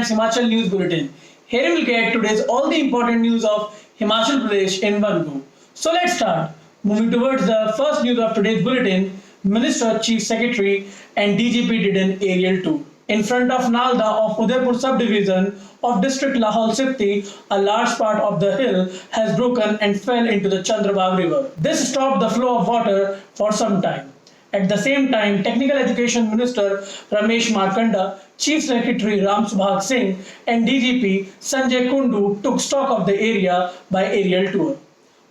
Times Himachal News Bulletin. Here we will get today's all the important news of Himachal Pradesh in one go. So let's start. Moving towards the first news of today's bulletin, Minister, Chief Secretary and DGP did an aerial tour. In front of Nalda of Udaipur subdivision of district Lahore Sipti, a large part of the hill has broken and fell into the Chandrabag river. This stopped the flow of water for some time. At the same time, Technical Education Minister Ramesh Markanda, Chief Secretary Ram Subhag Singh and DGP Sanjay Kundu took stock of the area by aerial tour.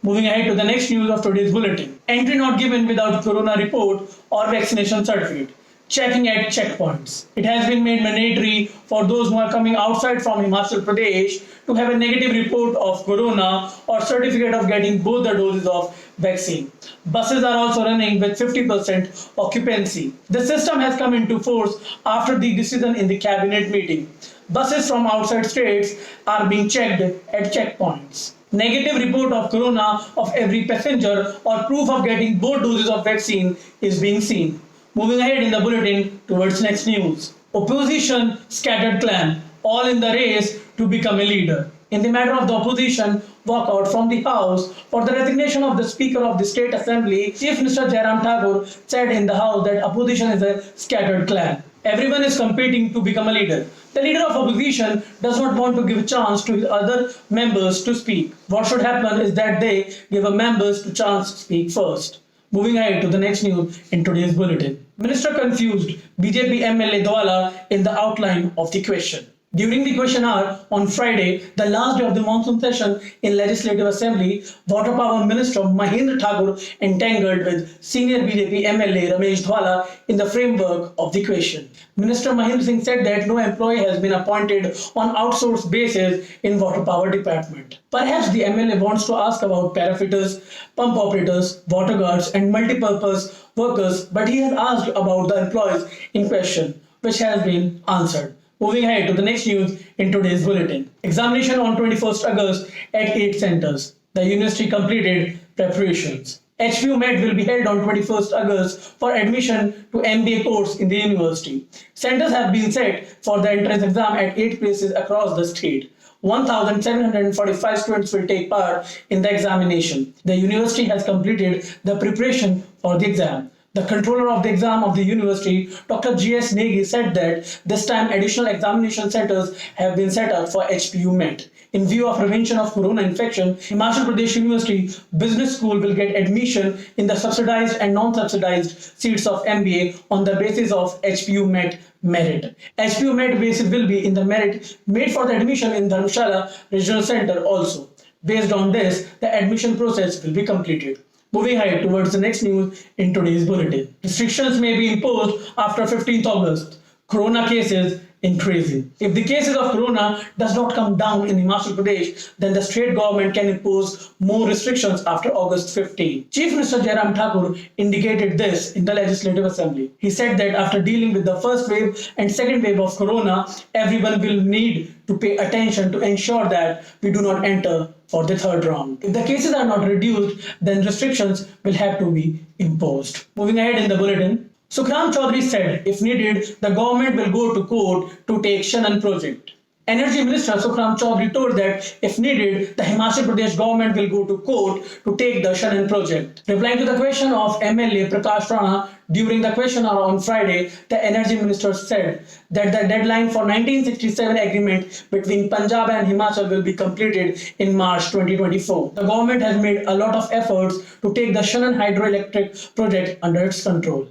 Moving ahead to the next news of today's bulletin. Entry not given without corona report or vaccination certificate. Checking at checkpoints. It has been made mandatory for those who are coming outside from Himachal Pradesh to have a negative report of corona or certificate of getting both the doses of vaccine. Buses are also running with 50% occupancy. The system has come into force after the decision in the cabinet meeting. Buses from outside states are being checked at checkpoints. Negative report of corona of every passenger or proof of getting both doses of vaccine is being seen. Moving ahead in the bulletin towards next news. Opposition scattered clan, all in the race to become a leader. In the matter of the opposition walkout from the House for the resignation of the Speaker of the State Assembly, Chief Minister Jairam Thakur said in the House that opposition is a scattered clan. Everyone is competing to become a leader. The leader of opposition does not want to give a chance to his other members to speak. What should happen is that they give a members to chance to speak first. Moving ahead to the next news in today's bulletin. Minister confused BJP MLA Dwala in the outline of the question. During the question hour on Friday, the last day of the monsoon session in Legislative Assembly, Water Power Minister Mahendra Thakur entangled with senior BJP MLA Ramesh Dwala in the framework of the question. Minister Mahendra Singh said that no employee has been appointed on outsourced basis in Water Power Department. Perhaps the MLA wants to ask about parafitters, pump operators, water guards and multipurpose workers, but he has asked about the employees in question, which has been answered. Moving ahead to the next news in today's bulletin. Examination on 21st August at 8 centers. The university completed preparations. HPU Met will be held on 21st August for admission to MBA course in the university. Centers have been set for the entrance exam at 8 places across the state. 1,745 students will take part in the examination. The university has completed the preparation for the exam. The controller of the exam of the university, Dr. G.S. Negi, said that this time additional examination centers have been set up for HPU Met. In view of prevention of corona infection, Himachal Pradesh University Business School will get admission in the subsidized and non-subsidized seats of MBA on the basis of HPU Met merit. HPU Met basis will be in the merit made for the admission in Dharamshala Regional Center also. Based on this, the admission process will be completed. Moving ahead towards the next news in today's bulletin. Restrictions may be imposed after 15th August. Corona cases increasing. If the cases of corona does not come down in Himachal Pradesh, then the state government can impose more restrictions after August 15. Chief Minister Jairam Thakur indicated this in the Legislative Assembly. He said that after dealing with the first wave and second wave of corona, everyone will need to pay attention to ensure that we do not enter for the third round. If the cases are not reduced, then restrictions will have to be imposed. Moving ahead in the bulletin, Sukhram Chaudhary said, if needed, the government will go to court to take Shannon project. Energy Minister Sukhram Chaudhary told that if needed, the Himachal Pradesh government will go to court to take the Shannon project. Replying to the question of MLA Prakash Rana during the question hour on Friday, the Energy Minister said that the deadline for 1967 agreement between Punjab and Himachal will be completed in March 2024. The government has made a lot of efforts to take the Shannon hydroelectric project under its control.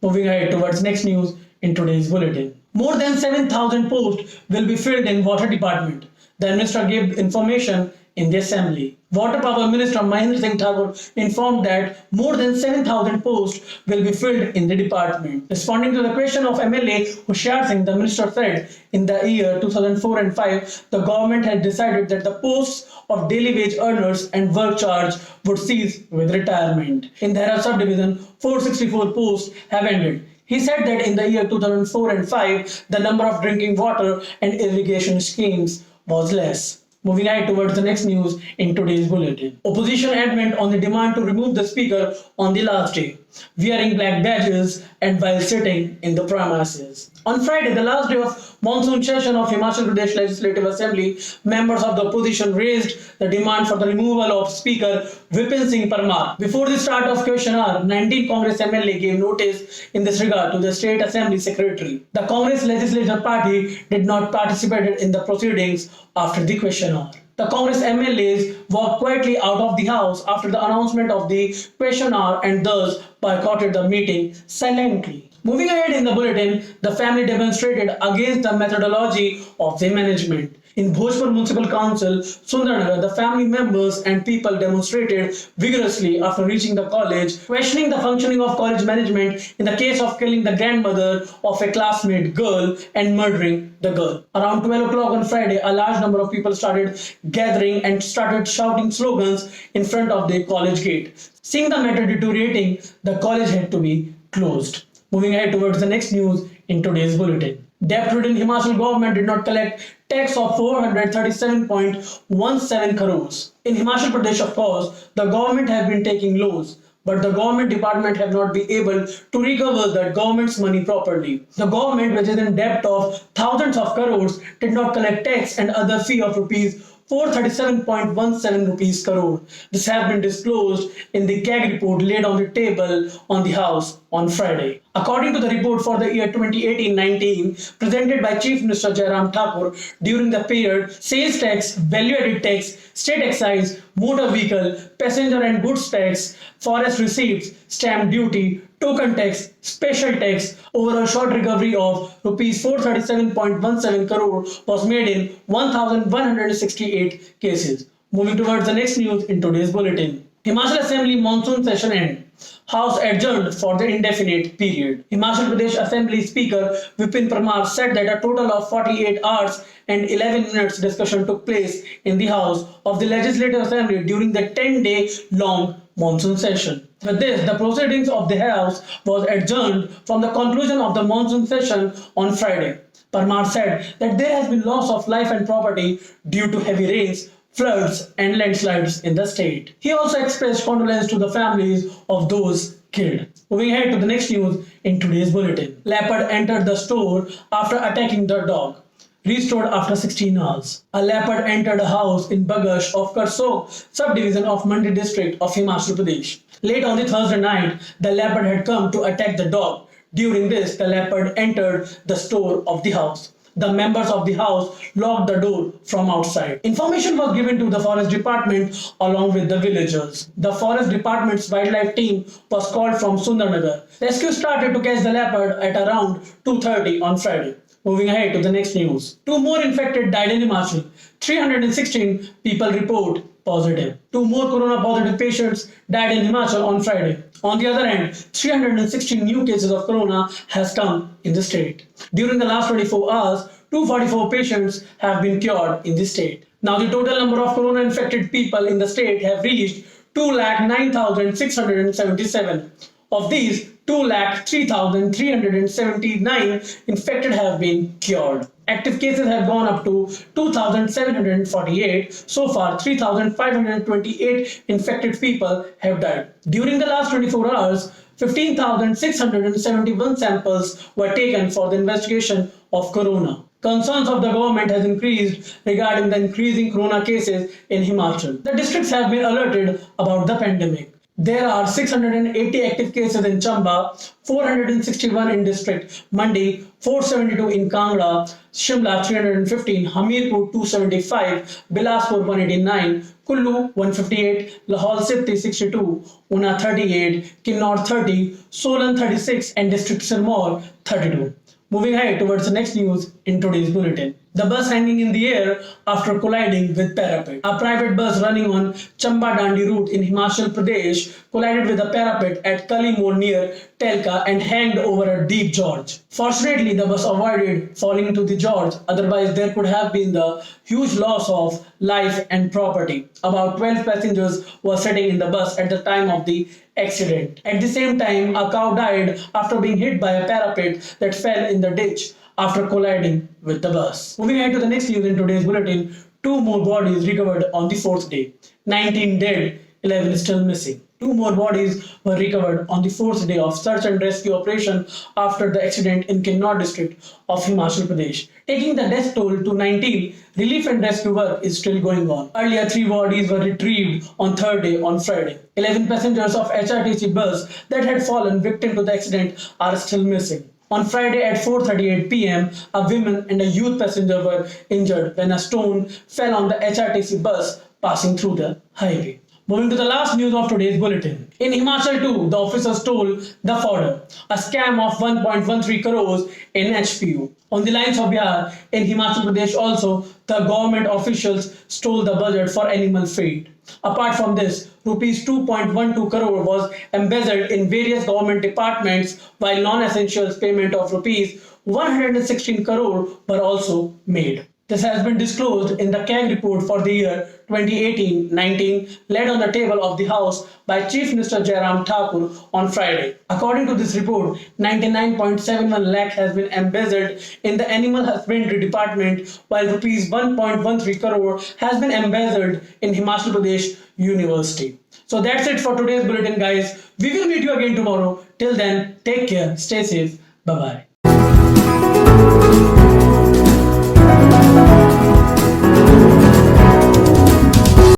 Moving ahead towards next news in today's bulletin. More than 7,000 posts will be filled in Water Department. The Minister gave information in the Assembly. Water Power Minister Mahendra Singh Thakur informed that more than 7,000 posts will be filled in the department. Responding to the question of MLA Hoshiar Singh, the Minister said in the year 2004 and 5, the government had decided that the posts of daily wage earners and work charge would cease with retirement. In the Dhara subdivision, 464 posts have ended. He said that in the year 2004 and 5, the number of drinking water and irrigation schemes was less. Moving ahead towards the next news in today's bulletin. Opposition adamant on the demand to remove the speaker on the last day. wearing black badges and while sitting in the premises. On Friday, the last day of monsoon session of Himachal Pradesh Legislative Assembly, members of the opposition raised the demand for the removal of Speaker Vipin Singh Parmar. Before the start of question hour, 19 Congress MLA gave notice in this regard to the State Assembly Secretary. The Congress Legislature Party did not participate in the proceedings after the question hour. The Congress MLAs walked quietly out of the House after the announcement of the question hour and thus boycotted the meeting silently. Moving ahead in the bulletin, the family demonstrated against the methodology of the management. In Bhojpur Municipal Council, Sundarnagar, the family members and people demonstrated vigorously after reaching the college, questioning the functioning of college management in the case of killing the grandmother of a classmate girl and murdering the girl. Around 12 o'clock on Friday, a large number of people started gathering and started shouting slogans in front of the college gate. Seeing the matter deteriorating, the college had to be closed. Moving ahead towards the next news in today's bulletin. Debt-ridden Himachal government did not collect tax of 437.17 crores. In Himachal Pradesh, of course, the government has been taking loans, but the government department have not been able to recover that government's money properly. The government, which is in debt of thousands of crores, did not collect tax and other fee of rupees 437.17 rupees crore. This has been disclosed in the CAG report laid on the table on the House on Friday. According to the report for the year 2018-19 presented by Chief Minister Jairam Thakur, during the period, sales tax, value-added tax, state excise, motor vehicle, passenger and goods tax, forest receipts, stamp duty, token tax, special tax, overall short recovery of rupees 437.17 crore was made in 1,168 cases. Moving towards the next news in today's bulletin. Himachal Assembly monsoon session end. House adjourned for the indefinite period. Himachal Pradesh Assembly Speaker Vipin Parmar said that a total of 48 hours and 11 minutes discussion took place in the House of the Legislative Assembly during the 10-day long monsoon session. With this, the proceedings of the House was adjourned from the conclusion of the monsoon session on Friday. Parmar said that there has been loss of life and property due to heavy rains, floods and landslides in the state. He also expressed condolence to the families of those killed. Moving ahead to the next news in today's bulletin. Leopard entered the store after attacking the dog. Restored after 16 hours. A leopard entered a house in Bagash of Karsok subdivision of Mandi district of Himachal Pradesh. Late on the Thursday night, the leopard had come to attack the dog. During this, the leopard entered the store of the house. The members of the house locked the door from outside. Information was given to the forest department along with the villagers. The forest department's wildlife team was called from Sundarnagar. Rescue started to catch the leopard at around 2:30 on Friday. Moving ahead to the next news. 2 more infected died in Himachal. 316 people report positive. 2 more corona positive patients died in Himachal on Friday. On the other hand, 316 new cases of corona has come in the state. During the last 24 hours, 244 patients have been cured in the state. Now the total number of corona infected people in the state have reached 2,09,677. Of these, 2,03,379 infected have been cured. Active cases have gone up to 2,748. So far, 3,528 infected people have died. During the last 24 hours, 15,671 samples were taken for the investigation of corona. Concerns of the government has increased regarding the increasing corona cases in Himachal. The districts have been alerted about the pandemic. There are 680 active cases in Chamba, 461 in district Mandi, 472 in Kangra, Shimla 315, Hamirpur 275, Bilaspur 189, Kullu 158, Lahore Spiti 62, Una 38, Kinnaur 30, Solan 36 and district Sirmaur 32. Moving ahead towards the next news in today's bulletin. The bus hanging in the air after colliding with parapet. A private bus running on Chamba Dandi route in Himachal Pradesh collided with a parapet at Kalimor near Telka and hanged over a deep gorge. Fortunately, the bus avoided falling into the gorge, otherwise there could have been the huge loss of life and property. About 12 passengers were sitting in the bus at the time of the accident. At the same time, a cow died after being hit by a parapet that fell in the ditch after colliding with the bus. Moving ahead to the next news in today's bulletin, 2 more bodies recovered on the 4th day. 19 dead, 11 still missing. Two more bodies were recovered on the fourth day of search and rescue operation after the accident in Kinnaur district of Himachal Pradesh. Taking the death toll to 19, relief and rescue work is still going on. Earlier, three bodies were retrieved on third day on Friday. 11 passengers of HRTC bus that had fallen victim to the accident are still missing. On Friday at 4:38 p.m., a woman and a youth passenger were injured when a stone fell on the HRTC bus passing through the highway. Moving to the last news of today's bulletin. In Himachal too, the officers stole the fodder, a scam of 1.13 crores in HPU. On the lines of Bihar, in Himachal Pradesh also, the government officials stole the budget for animal feed. Apart from this, rupees 2.12 crore was embezzled in various government departments, while non-essentials payment of rupees 116 crore were also made. This has been disclosed in the CAG report for the year 2018-19 laid on the table of the House by Chief Minister Jairam Thakur on Friday. According to this report, 99.71 lakh has been embezzled in the animal husbandry department, while rupees 1.13 crore has been embezzled in Himachal Pradesh University. So that's it for today's bulletin, guys. We will meet you again tomorrow. Till then, take care, stay safe, bye-bye.